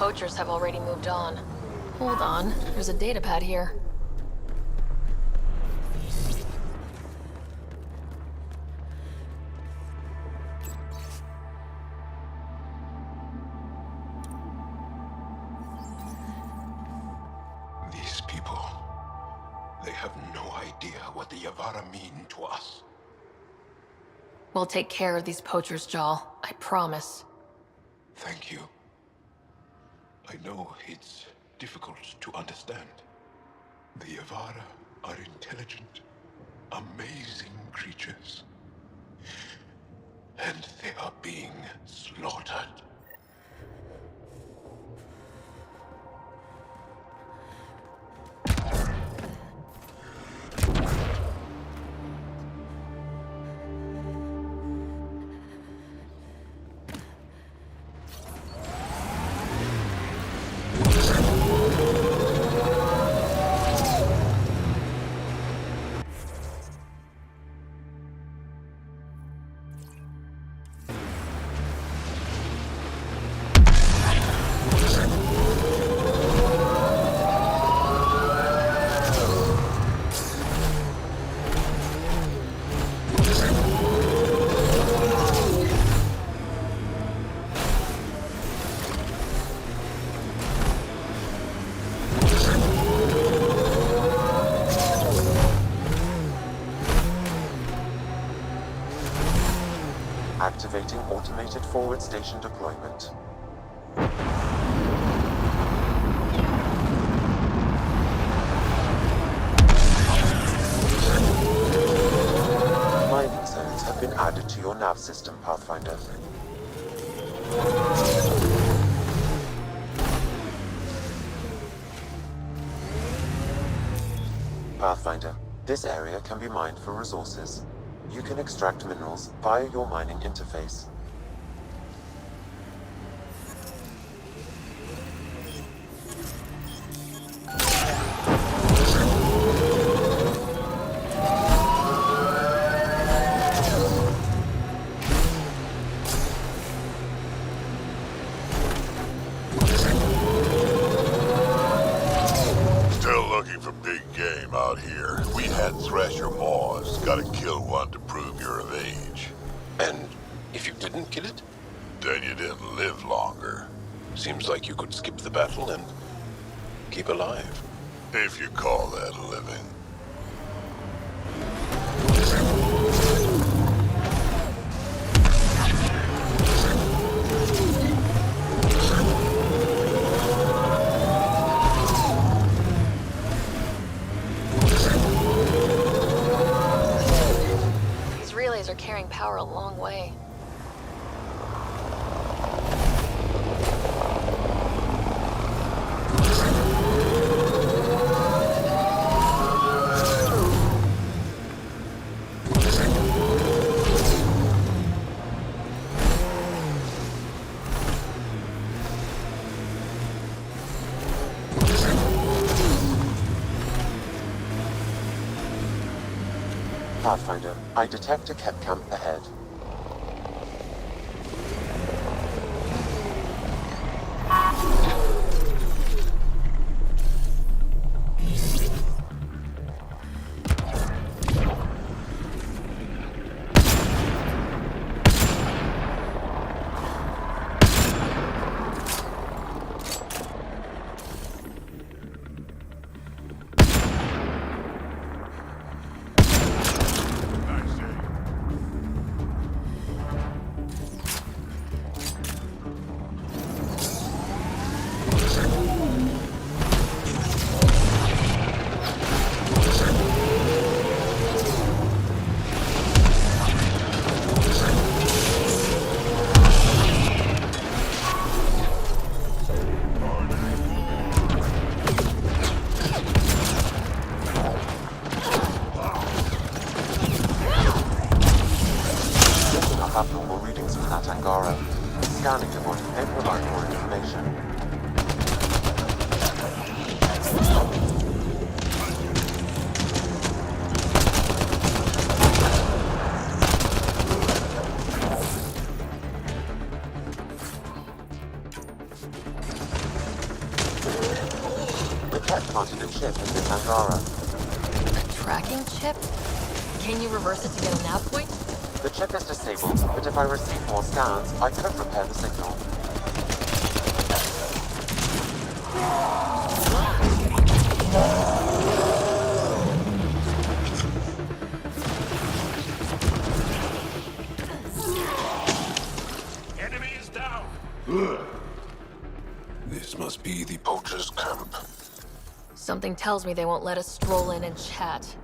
poachers have already moved on. Hold on, there's a datapad here. These people, they have no idea what the Yavara mean to us. We'll take care of these poachers, Jal. I promise. Thank you. I know it's difficult to understand. The Yavara are intelligent, amazing creatures. And they are being slaughtered. Activating automated forward station deployment. Mining zones have been added to your nav system, Pathfinder. Pathfinder, this area can be mined for resources. You can extract minerals via your mining interface. Still looking for big game out here. We had Thresher Maws. Gotta kill one to prove you're of age. And if you didn't kill it? Then you didn't live longer. Seems like you could skip the battle and keep alive. If you call that living. These relays are carrying power a long way. Pathfinder, I detect a Kep camp ahead. Abnormal readings from that Angara. Scanning the body may provide more information. planted a chip in this Angara. A tracking chip? Can you reverse it to get a nav point? The chip is disabled, but if I receive more scans, I could repair the signal. Enemy is down. This must be the poacher's camp. Something tells me they won't let us stroll in and chat.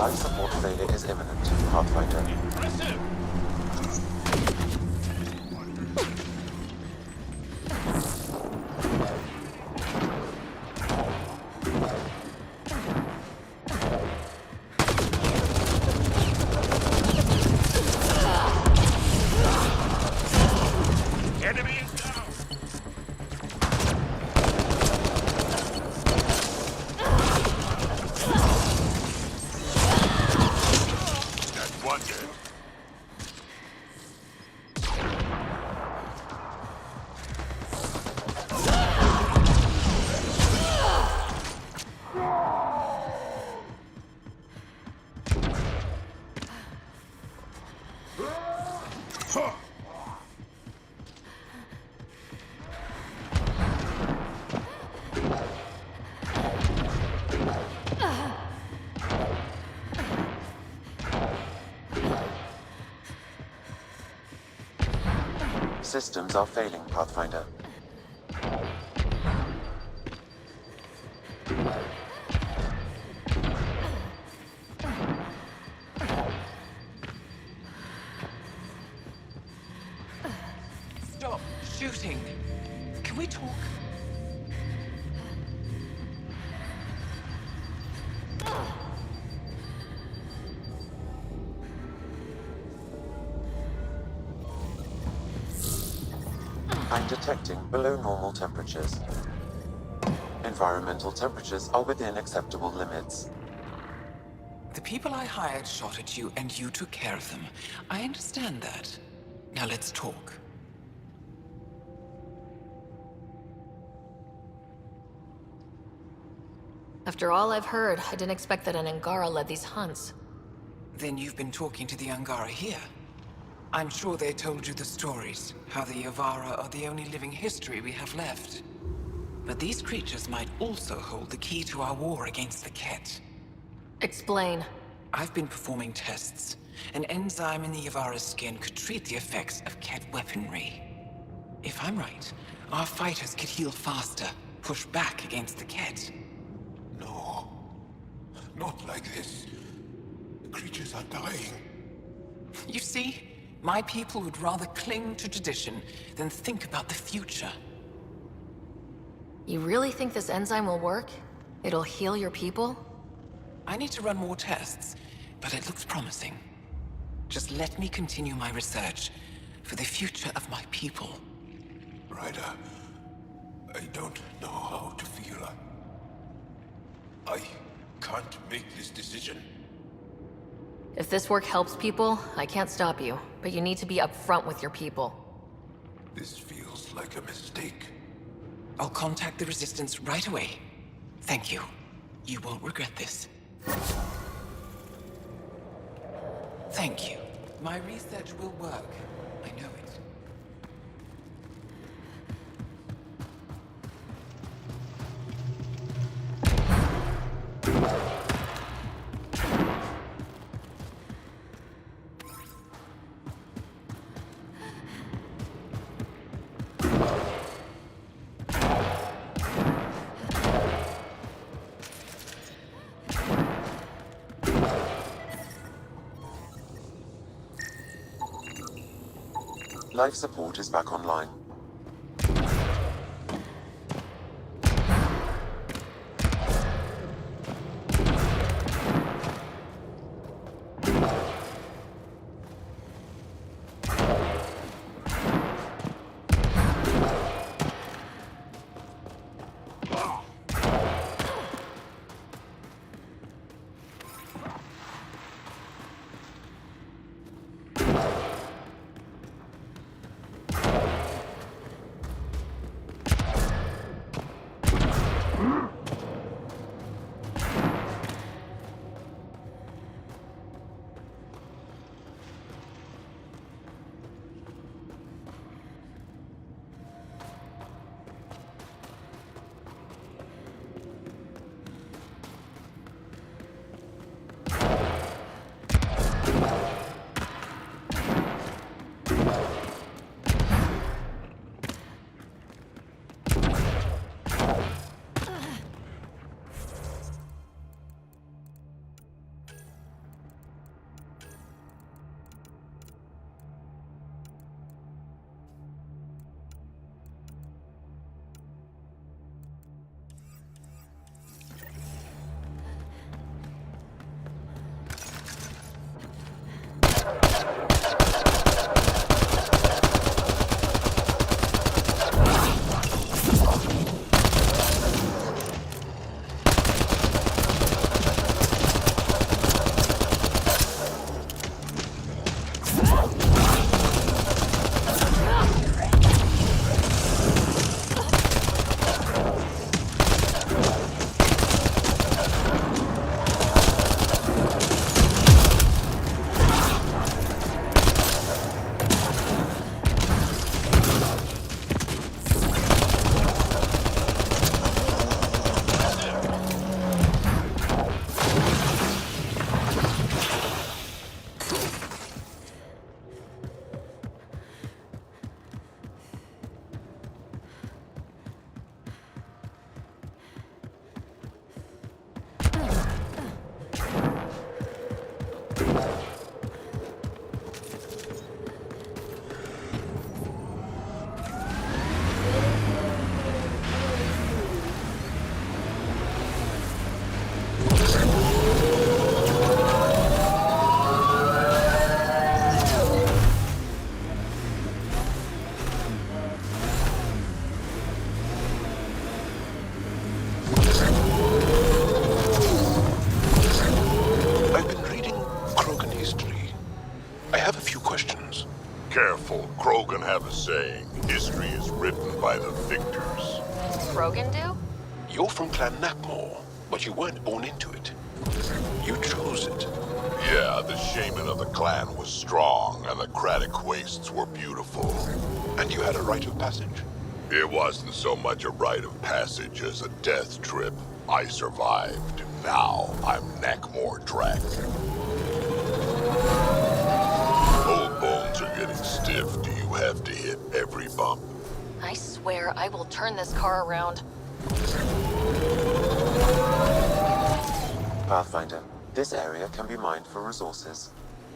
Life support failure is imminent, Pathfinder. Enemy is down. That's one dead. Systems are failing, Pathfinder. Stop shooting. Can we talk? I'm detecting below normal temperatures. Environmental temperatures are within acceptable limits. The people I hired shot at you, and you took care of them. I understand that. Now let's talk. After all I've heard, I didn't expect that an Angara led these hunts. Then you've been talking to the Angara here. I'm sure they told you the stories, how the Yavara are the only living history we have left. But these creatures might also hold the key to our war against the Ket. Explain. I've been performing tests. An enzyme in the Yavara's skin could treat the effects of Ket weaponry. If I'm right, our fighters could heal faster, push back against the Ket. No. Not like this. The creatures are dying. You see, my people would rather cling to tradition than think about the future. You really think this enzyme will work? It'll heal your people? I need to run more tests, but it looks promising. Just let me continue my research for the future of my people. Ryder, I don't know how to feel. I can't make this decision. If this work helps people, I can't stop you. But you need to be upfront with your people. This feels like a mistake. I'll contact the Resistance right away. Thank you. You won't regret this. Thank you. My research will work. I know it. Life support is back online. Krogan have a saying, history is written by the victors. Krogan do? You're from Clan Nakmor, but you weren't born into it. You chose it. Yeah, the shaman of the clan was strong, and the Craddock wastes were beautiful. And you had a rite of passage. It wasn't so much a rite of passage as a death trip. I survived. Now I'm Nakmor Drac. Old bones are getting stiff. Do you have to hit every bump? I swear I will turn this car around. Pathfinder, this area can be mined for resources.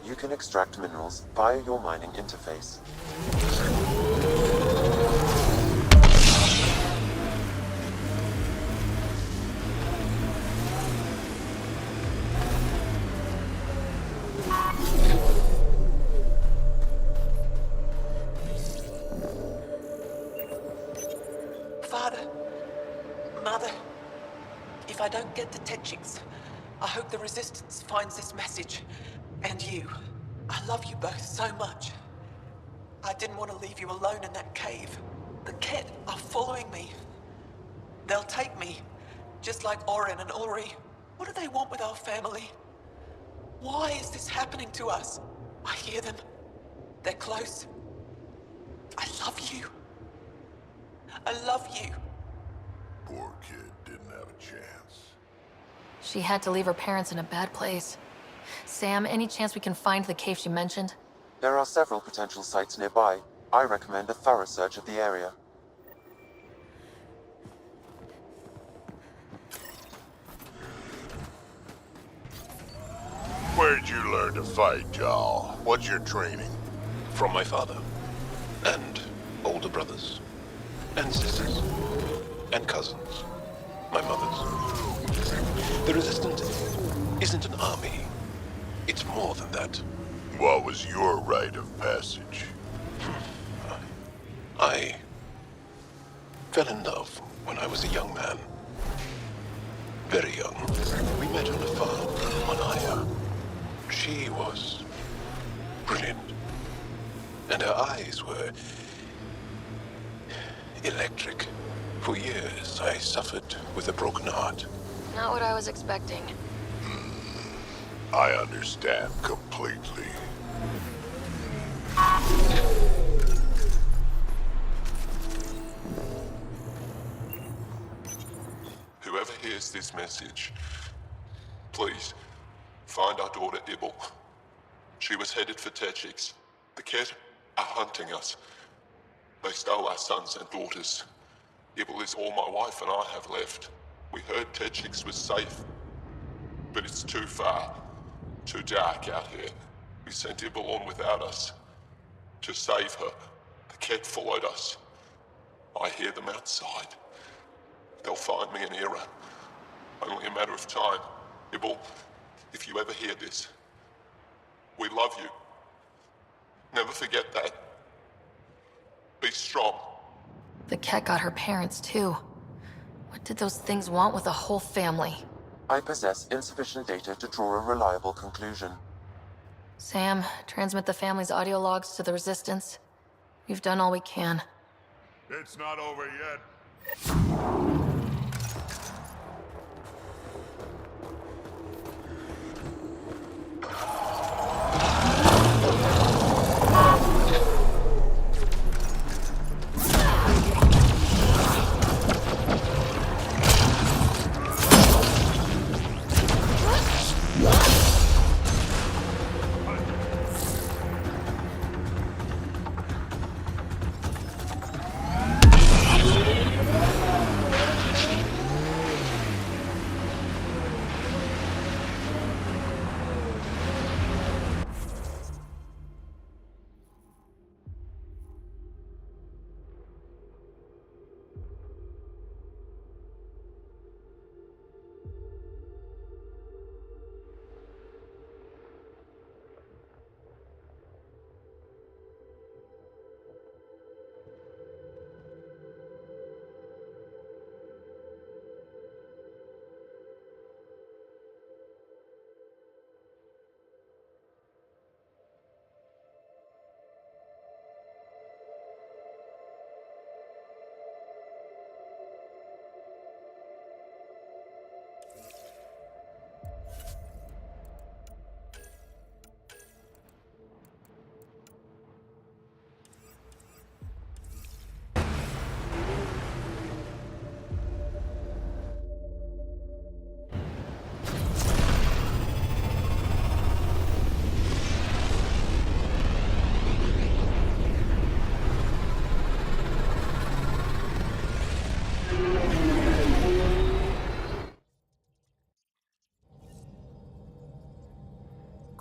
You can extract minerals via your mining interface. Father, Mother, if I don't get the Tetchiks, I hope the Resistance finds this message. And you. I love you both so much. I didn't want to leave you alone in that cave. The Ket are following me. They'll take me, just like Orin and Ori. What do they want with our family? Why is this happening to us? I hear them. They're close. I love you. I love you. Poor kid didn't have a chance. She had to leave her parents in a bad place. Sam, any chance we can find the cave she mentioned? There are several potential sites nearby. I recommend a thorough search of the area. Where'd you learn to fight, Jarl? What's your training? From my father. And older brothers. And sisters. And cousins. My mother's. The Resistance isn't an army. It's more than that. What was your rite of passage? I fell in love when I was a young man. Very young. We met on a farm on Aya. She was brilliant. And her eyes were electric. For years, I suffered with a broken heart. Not what I was expecting. I understand completely. Whoever hears this message, please find our daughter Ibel. She was headed for Tetchiks. The Ket are hunting us. They stole our sons and daughters. Ibel is all my wife and I have left. We heard Tetchiks was safe, but it's too far, too dark out here. We sent Ibel on without us. To save her, the Ket followed us. I hear them outside. They'll find me in Era. Only a matter of time. Ibel, if you ever hear this, we love you. Never forget that. Be strong. The Ket got her parents, too. What did those things want with a whole family? I possess insufficient data to draw a reliable conclusion. Sam, transmit the family's audio logs to the Resistance. We've done all we can. It's not over yet.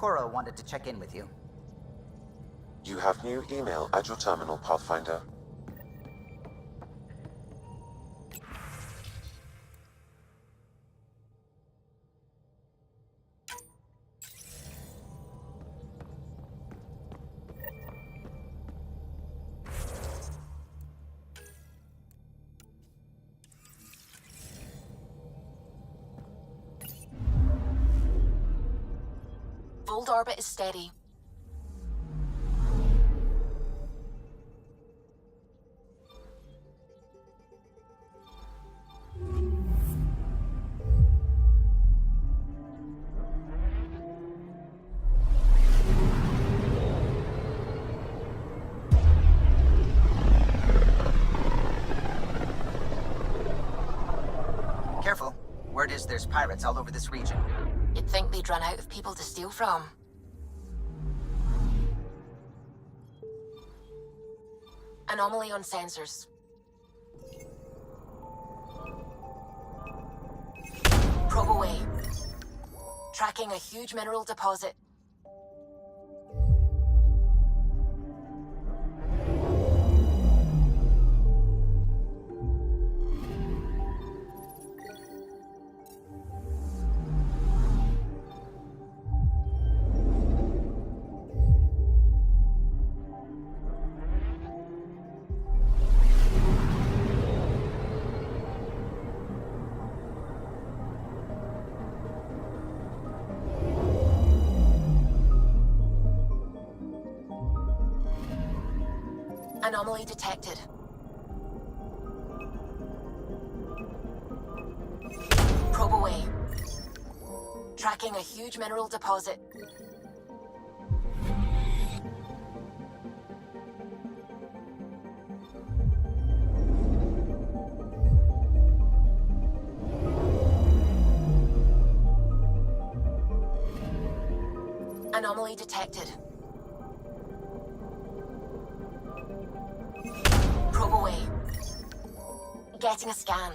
Cora wanted to check in with you. You have new email at your terminal, Pathfinder. Fold orbit is steady. Careful. Word is there's pirates all over this region. You'd think they'd run out of people to steal from. Anomaly on sensors. Probe away. Tracking a huge mineral deposit. Anomaly detected. Probe away. Tracking a huge mineral deposit. Anomaly detected. Probe away. Getting a scan.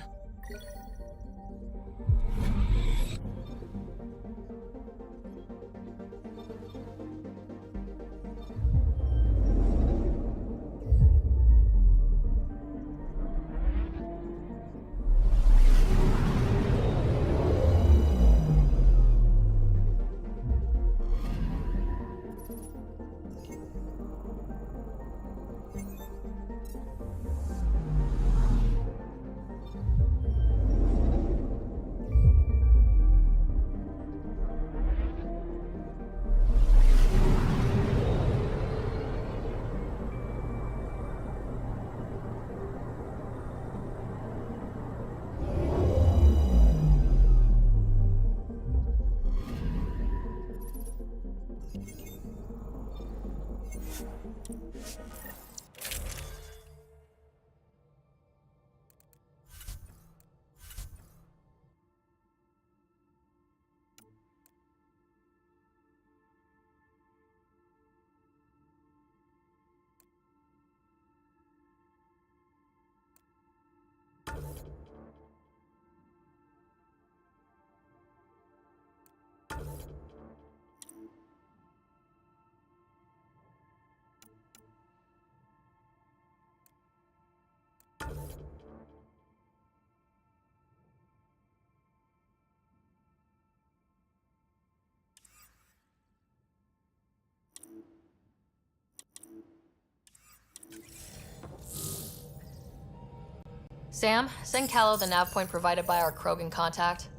Sam, send Callow the nav point provided by our Krogan contact.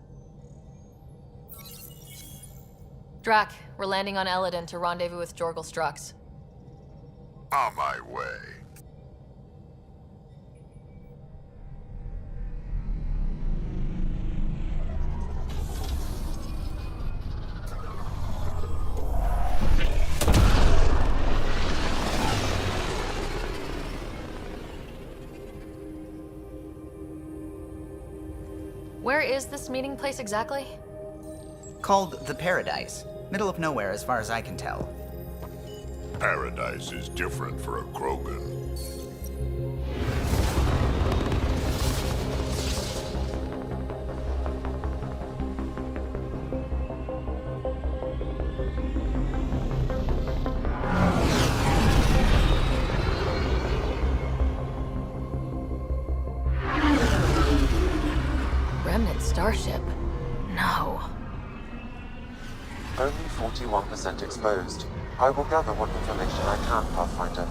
Drac, we're landing on Eladin to rendezvous with Jorgal Strux. On my way. Where is this meeting place exactly? Called the Paradise. Middle of nowhere as far as I can tell. Paradise is different for a Krogan. remnant starship. No. Only 41% exposed. I will gather what information I can, Pathfinder.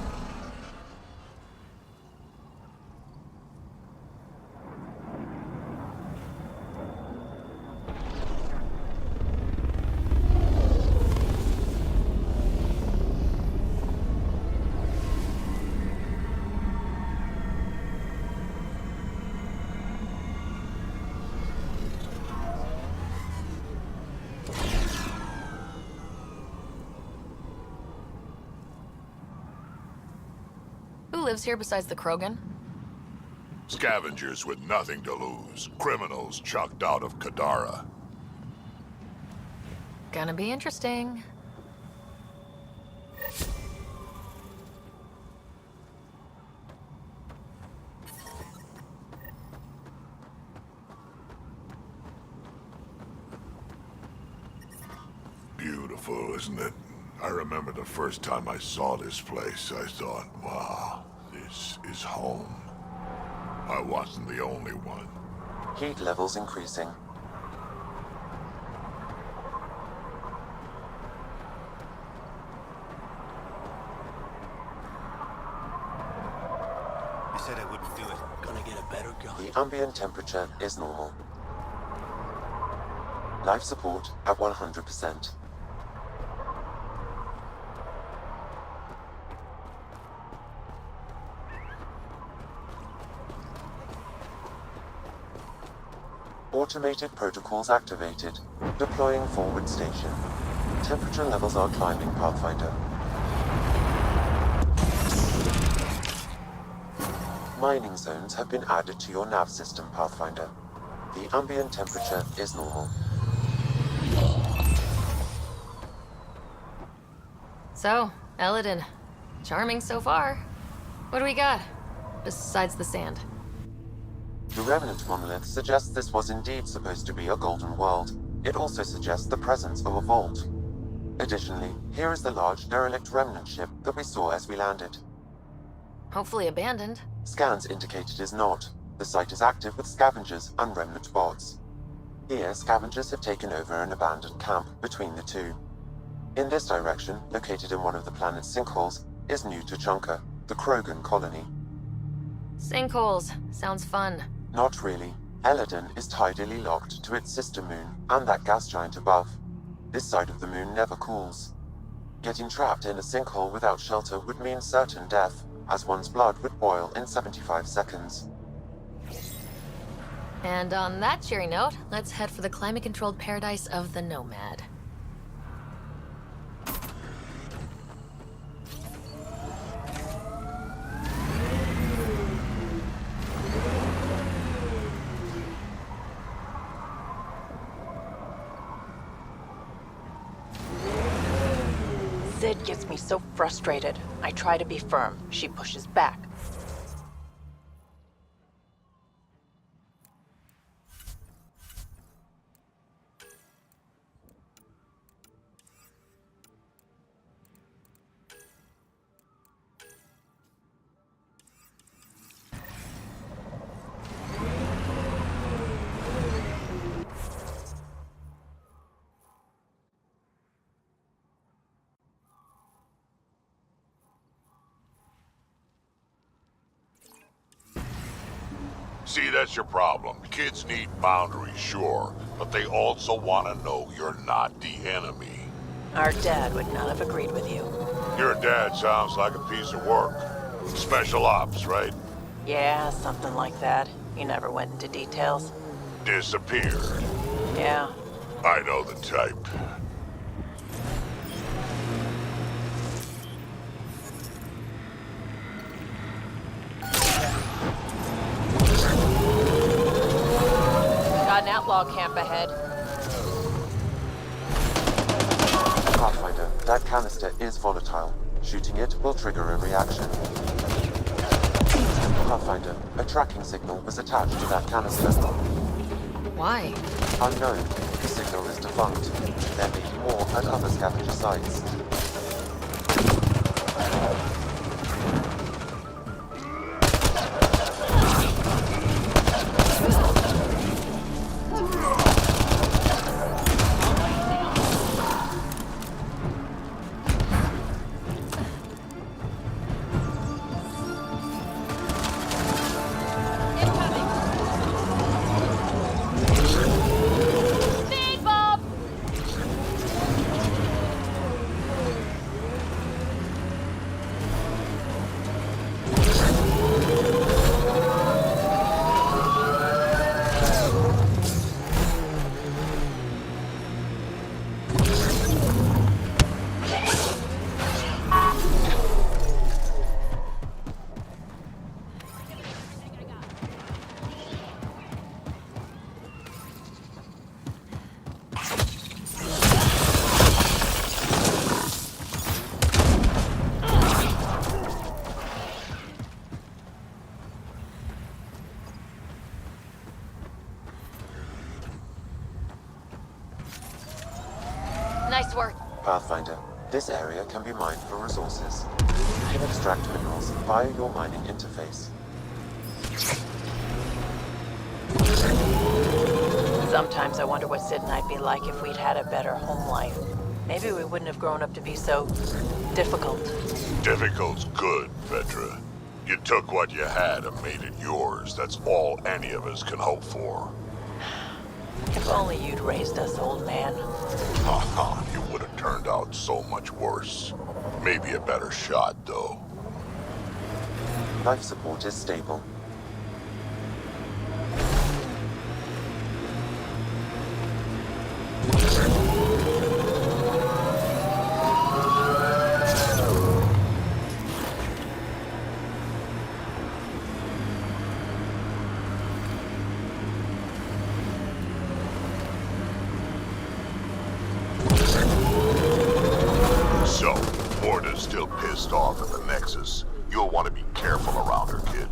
Who lives here besides the Krogan? Scavengers with nothing to lose. Criminals chucked out of Kadara. Gonna be interesting. Beautiful, isn't it? I remember the first time I saw this place, I thought, wow, this is home. I wasn't the only one. Heat levels increasing. I said I wouldn't do it. Gonna get a better gun. The ambient temperature is normal. Life support at 100%. Automated protocols activated. Deploying forward station. Temperature levels are climbing, Pathfinder. Mining zones have been added to your nav system, Pathfinder. The ambient temperature is normal. So, Eladin. Charming so far. What do we got? Besides the sand. The remnant monolith suggests this was indeed supposed to be a golden world. It also suggests the presence of a vault. Additionally, here is the large derelict remnant ship that we saw as we landed. Hopefully abandoned. Scans indicate it is not. The site is active with scavengers and remnant bots. Here, scavengers have taken over an abandoned camp between the two. In this direction, located in one of the planet's sinkholes, is New Tuchanka, the Krogan colony. Sinkholes. Sounds fun. Not really. Eladin is tidally locked to its sister moon and that gas giant above. This side of the moon never cools. Getting trapped in a sinkhole without shelter would mean certain death, as one's blood would boil in 75 seconds. And on that cheery note, let's head for the climate-controlled paradise of the Nomad. Zid gets me so frustrated. I try to be firm. She pushes back. See, that's your problem. Kids need boundaries, sure, but they also want to know you're not the enemy. Our dad would not have agreed with you. Your dad sounds like a piece of work. Special ops, right? Yeah, something like that. He never went into details. Disappeared. Yeah. I know the type. Got an outlaw camp ahead. Pathfinder, that canister is volatile. Shooting it will trigger a reaction. Pathfinder, a tracking signal was attached to that canister. Why? Unknown. The signal is defunct. There may be more at other scavenger sites. Nice work. Pathfinder, this area can be mined for resources. You can extract minerals via your mining interface. Sometimes I wonder what Sid and I'd be like if we'd had a better home life. Maybe we wouldn't have grown up to be so difficult. Difficult's good, Petra. You took what you had and made it yours. That's all any of us can hope for. If only you'd raised us, old man. Haha, you would have turned out so much worse. Maybe a better shot, though. Life support is stable. So, Morta's still pissed off at the Nexus. You'll want to be careful around her, kid.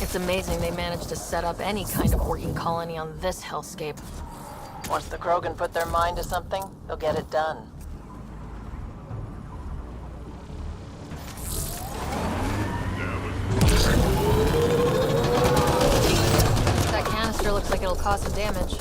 It's amazing they managed to set up any kind of working colony on this hellscape. Once the Krogan put their mind to something, they'll get it done. That canister looks like it'll cause some damage.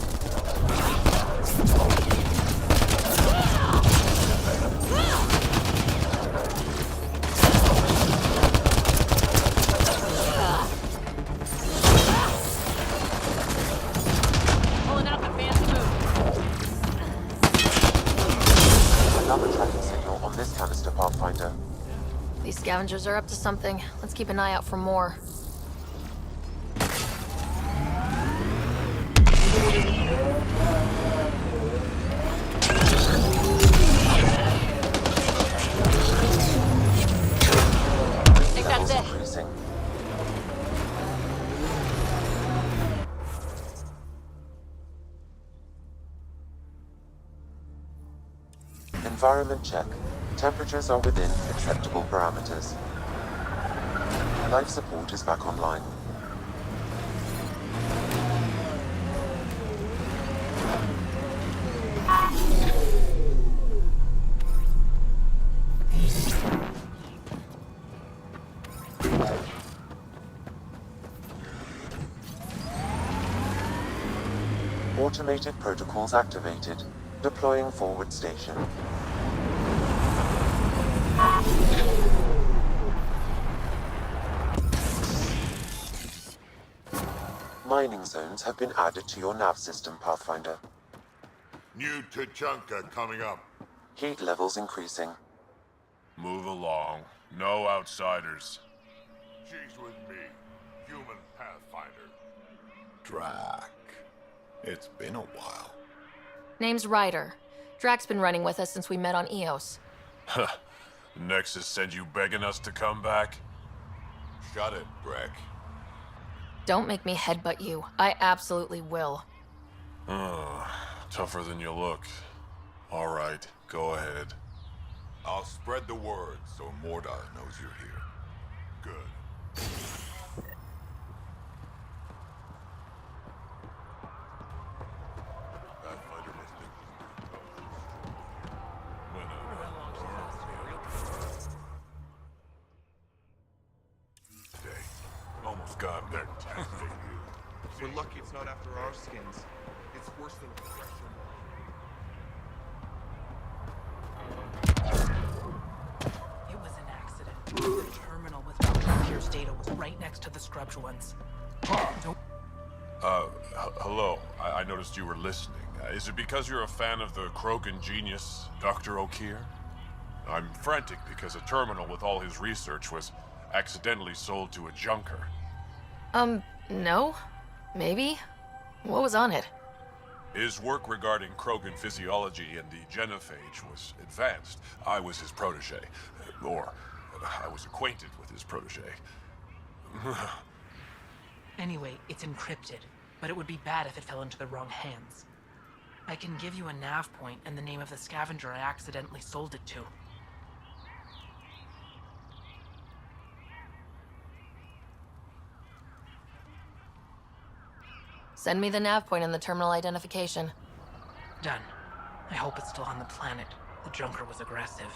Pulling out the fancy move. Another tracking signal on this canister, Pathfinder. These scavengers are up to something. Let's keep an eye out for more. I think that's Levels it. increasing. Environment check. Temperatures are within acceptable parameters. Life support is back online. Automated protocols activated. Deploying forward station. Mining zones have been added to your nav system, Pathfinder. New Tachanka coming up. Heat levels increasing. Move along. No outsiders. She's with me, human Pathfinder. Drac. It's been a while. Name's Ryder. Drak's been running with us since we met on Eos. Huh. Nexus sent you begging us to come back? Shut it, Breck. Don't make me headbutt you. I absolutely will. Tougher than you look. All right, go ahead. I'll spread the word so Morda knows you're here. Good. Pathfinder must think. Day. Almost got there. We're lucky it's not after our skins. It's worse than oppression. It was an accident. The terminal with Dr. Pierce's data was right next to the scrubbed ones. Hello. I noticed you were listening. Is it because you're a fan of the Krogan genius, Dr. O'Keefe? I'm frantic because a terminal with all his research was accidentally sold to a junker. No? Maybe? What was on it? His work regarding Krogan physiology and the genophage was advanced. I was his protege. Or, I was acquainted with his protege. Anyway, it's encrypted, but it would be bad if it fell into the wrong hands. I can give you a nav point and the name of the scavenger I accidentally sold it to. Send me the nav point and the terminal identification. Done. I hope it's still on the planet. The Junker was aggressive.